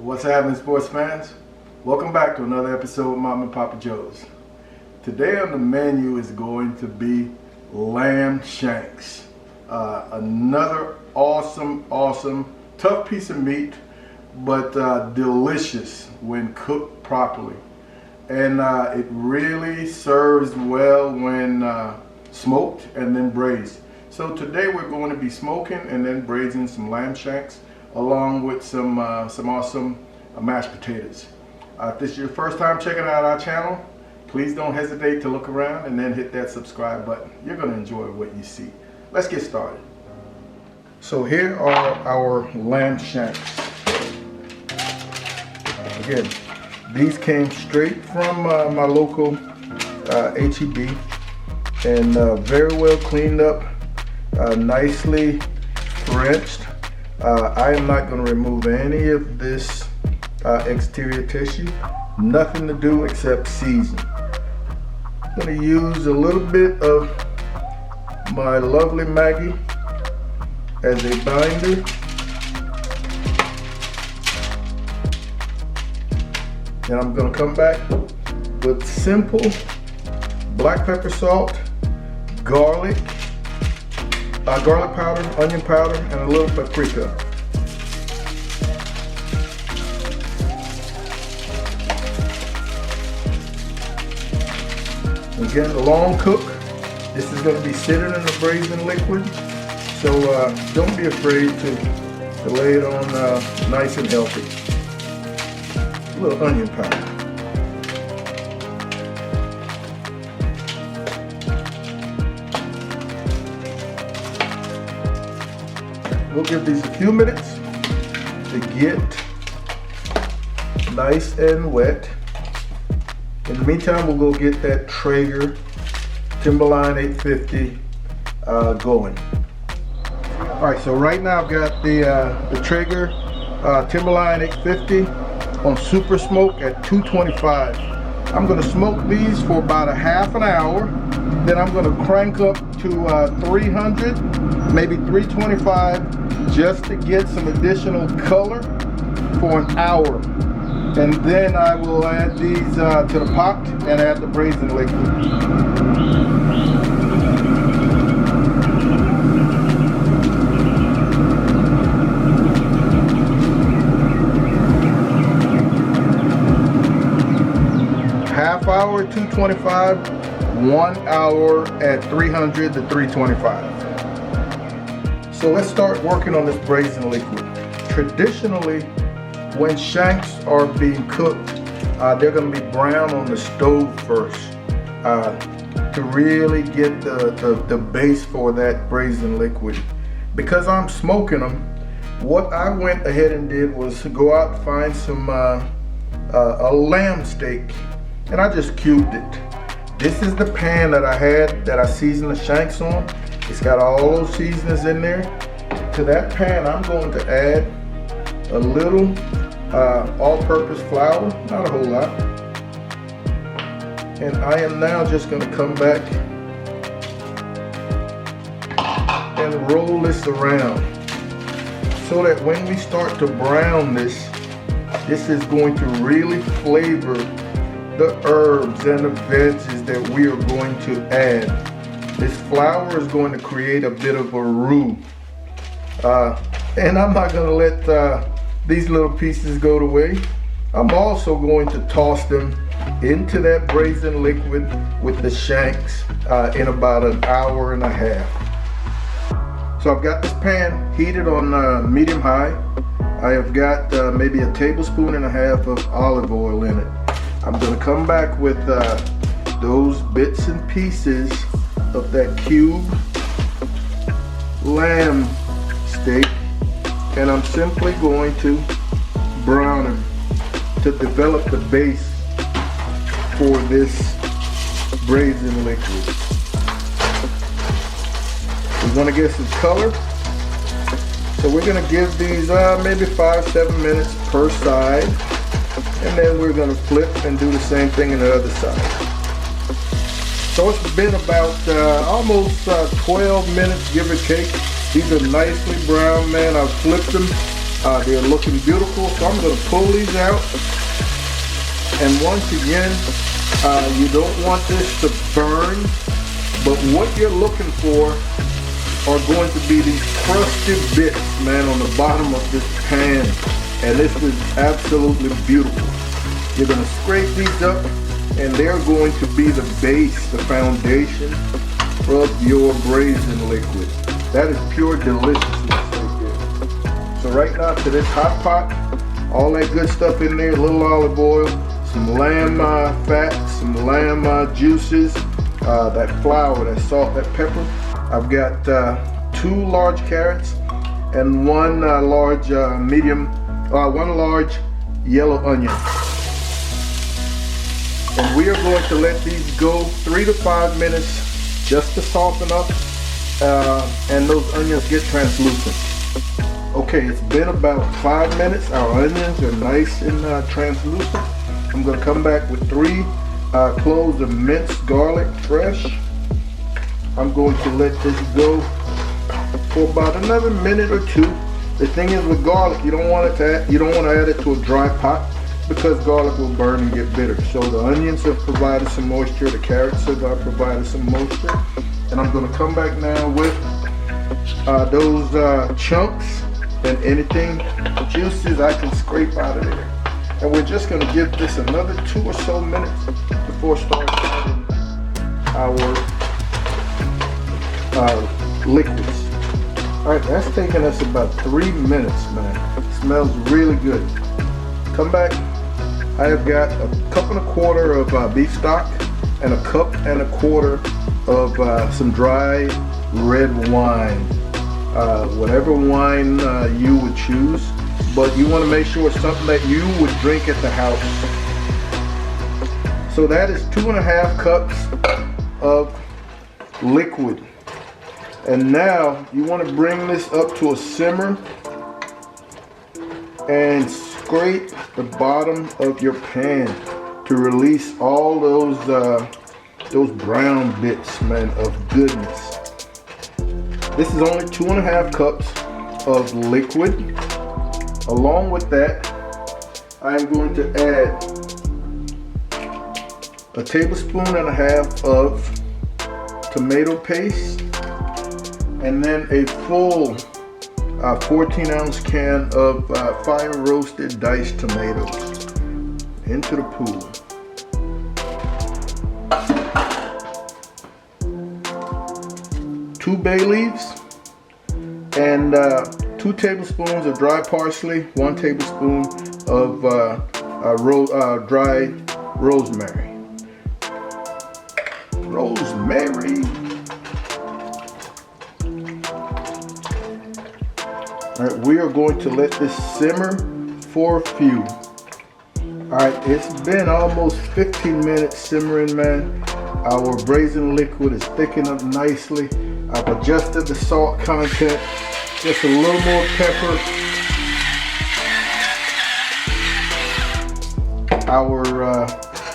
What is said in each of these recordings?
What's happening, sports fans? Welcome back to another episode of Mom and Papa Joe's. Today on the menu is going to be lamb shanks. Another awesome, tough piece of meat, but delicious when cooked properly. And it really serves well when smoked and then braised. So today we're going to be smoking and then braising some lamb shanks along with some awesome mashed potatoes. If this is your first time checking out our channel, please don't hesitate to look around and then hit that subscribe button. You're going to enjoy what you see. Let's get started. So here are our lamb shanks. Again, these came straight from my local HEB and very well cleaned up, nicely rinsed. I am not going to remove any of this exterior tissue. Nothing to do except season. I'm going to use a little bit of my lovely Maggie as a binder. And I'm going to come back with simple black pepper, salt, garlic powder, onion powder, and a little paprika. Again, a long cook. This is going to be sitting in the braising liquid, so don't be afraid to lay it on nice and healthy. A little onion powder. We'll give these a few minutes to get nice and wet. In the meantime, we'll go get that Traeger Timberline 850 going. All right, so right now I've got the Traeger Timberline 850 on super smoke at 225. I'm going to smoke these for about a half an hour. Then I'm going to crank up to 300, maybe 325, just to get some additional color for an hour. And then I will add these to the pot and add the braising liquid. Half hour at 225. 1 hour at 300 to 325. So let's start working on this braising liquid. Traditionally, when shanks are being cooked, they're going to be brown on the stove first to really get the base for that braising liquid. Because I'm smoking them, what I went ahead and did was go out and find some a lamb steak, and I just cubed it. This is the pan that I had that I seasoned the shanks on. It's got all those seasonings in there. To that pan, I'm going to add a little all-purpose flour, not a whole lot. And I am now just going to come back and roll this around so that when we start to brown this is going to really flavor the herbs and the veggies that we are going to add. This flour is going to create a bit of a roux. And I'm not going to let these little pieces go to waste. I'm also going to toss them into that braising liquid with the shanks in about an hour and a half. So I've got this pan heated on medium high. I have got maybe a tablespoon and a half of olive oil in it. I'm going to come back with those bits and pieces of that cube lamb steak, and I'm simply going to brown them to develop the base for this braising liquid. We want to get some color, so we're going to give these maybe 5-7 minutes per side. And then we're going to flip and do the same thing on the other side. So it's been about almost 12 minutes, give or take. These are nicely brown, man. I've flipped them They're looking beautiful, so I'm going to pull these out. And once again, you don't want this to burn, but what you're looking for are going to be these crusted bits, man, on the bottom of this pan. And this is absolutely beautiful. You're going to scrape these up, and they're going to be the base, the foundation of your braising liquid. That is pure deliciousness right there. So right now to this hot pot, all that good stuff in there, a little olive oil, some lamb fat, some lamb juices, that flour, that salt, that pepper. I've got 2 large carrots and one large yellow onion. And we are going to let these go 3 to 5 minutes just to soften up and those onions get translucent. Okay, it's been about 5 minutes. Our onions are nice and translucent. I'm going to come back with 3 cloves of minced garlic, fresh. I'm going to let this go for about another minute or 2. The thing is with garlic, you don't want to add it to a dry pot because garlic will burn and get bitter. So the onions have provided some moisture, the carrots have provided some moisture, and I'm going to come back now with those chunks and anything juices I can scrape out of there. And we're just going to give this another 2 or so minutes before starting our liquids. Alright, that's taken us about 3 minutes, man. It smells really good. Come back. I have got a 1.25 cups of beef stock and 1.25 cups of some dry red wine. Whatever wine you would choose, but you want to make sure it's something that you would drink at the house. So that is 2.5 cups of liquid. And now you want to bring this up to a simmer and scrape the bottom of your pan to release all those brown bits, man, of goodness. This is only 2.5 cups of liquid. Along with that, I am going to add 1.5 tablespoons of tomato paste, and then a full 14-ounce can of fire roasted diced tomatoes into the pool. Two bay leaves and 2 tablespoons of dry parsley, 1 tablespoon of dried rosemary. Alright, we are going to let this simmer for a few. Alright, it's been almost 15 minutes simmering, man. Our braising liquid is thickened up nicely. I've adjusted the salt content, just a little more pepper. Our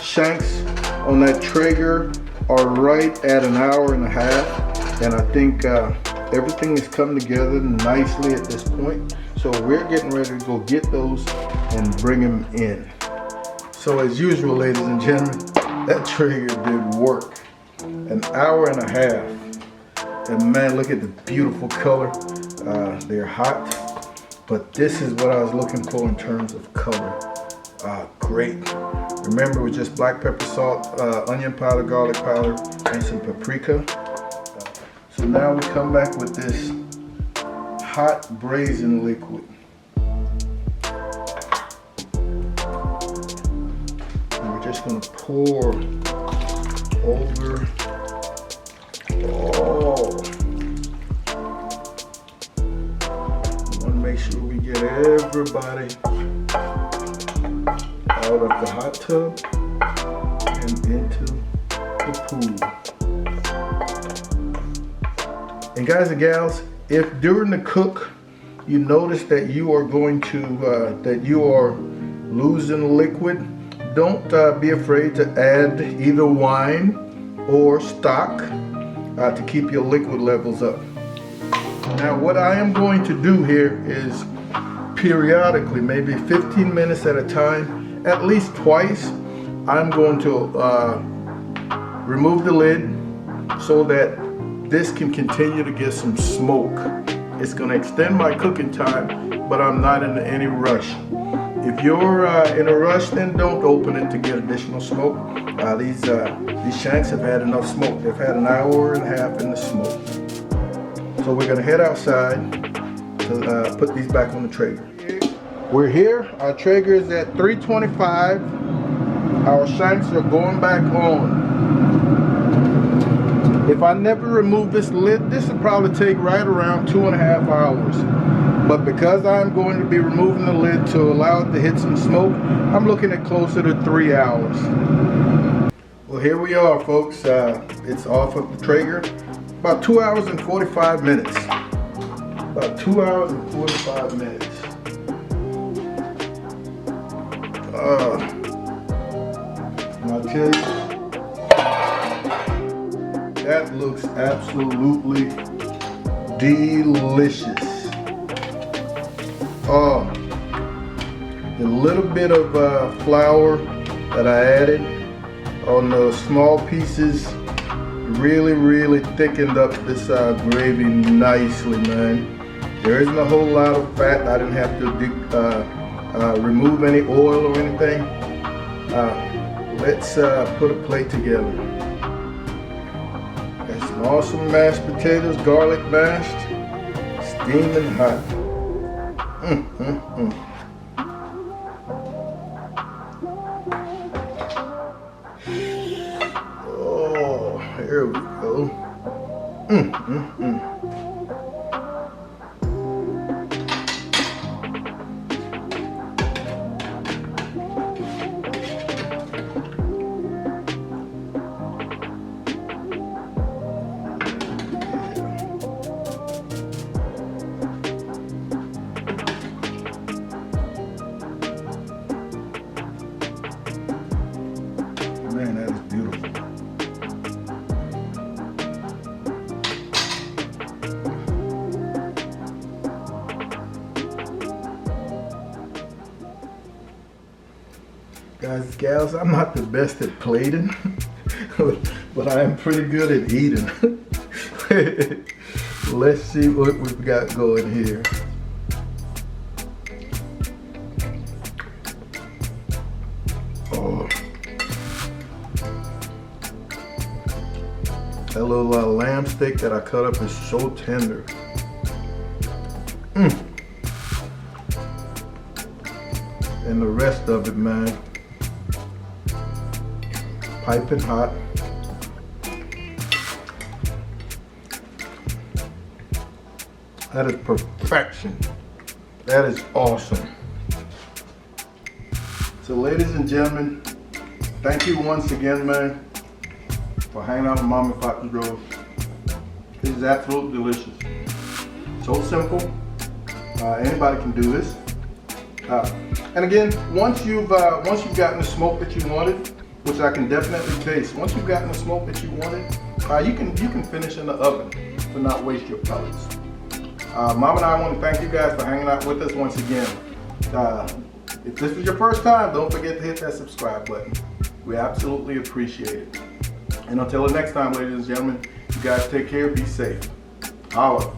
Shanks on that Traeger are right at 1.5 hours, and I think everything is coming together nicely at this point. So we're getting ready to go get those and bring them in. So as usual, ladies and gentlemen, that Traeger did work. 1.5 hours. And man, look at the beautiful color. They're hot, but this is what I was looking for in terms of color. Great. Remember, with just black pepper, salt, onion powder, garlic powder, and some paprika. So now we come back with this hot braising liquid. And we're just going to pour over all. We want to make sure we get everybody out of the hot tub and into the pool. And guys and gals, if during the cook you notice that you are going to that you are losing liquid, don't be afraid to add either wine or stock to keep your liquid levels up. Now what I am going to do here is periodically, maybe 15 minutes at a time, at least twice, I'm going to remove the lid so that this can continue to get some smoke. It's going to extend my cooking time, but I'm not in any rush. If you're in a rush, then don't open it to get additional smoke. These shanks have had enough smoke. They've had an hour and a half in the smoke. So we're going to head outside to put these back on the Traeger. We're here. Our Traeger is at 325. Our shanks are going back on. If I never remove this lid, this will probably take right around 2.5 hours. But because I'm going to be removing the lid to allow it to hit some smoke, I'm looking at closer to 3 hours. Well, here we are, folks. It's off of the Traeger. About 2 hours and 45 minutes. About 2 hours and 45 minutes. And I'll tell you, that looks absolutely delicious. Oh, the little bit of flour that I added on those small pieces really thickened up this gravy nicely, man. There isn't a whole lot of fat. I didn't have to remove any oil or anything. Let's put a plate together. Got some awesome mashed potatoes, garlic mashed, steaming hot. Oh, here we go. Man, that is beautiful. Guys, gals, I'm not the best at plating, but I am pretty good at eating. Let's see what we've got going here. Oh. That little lamb steak that I cut up is so tender. And the rest of it, man, piping hot. That is perfection. That is awesome. So ladies and gentlemen, thank you once again, man, for hanging out with Mom and Pop's Grove. This is absolutely delicious. So simple. Anybody can do this. And again, once you've gotten the smoke that you wanted, which I can definitely taste, once you've gotten the smoke that you wanted, you can finish in the oven to not waste your pellets. Mom and I want to thank you guys for hanging out with us once again. If this was your first time, don't forget to hit that subscribe button. We absolutely appreciate it. And until the next time, ladies and gentlemen, you guys take care, be safe. Holla.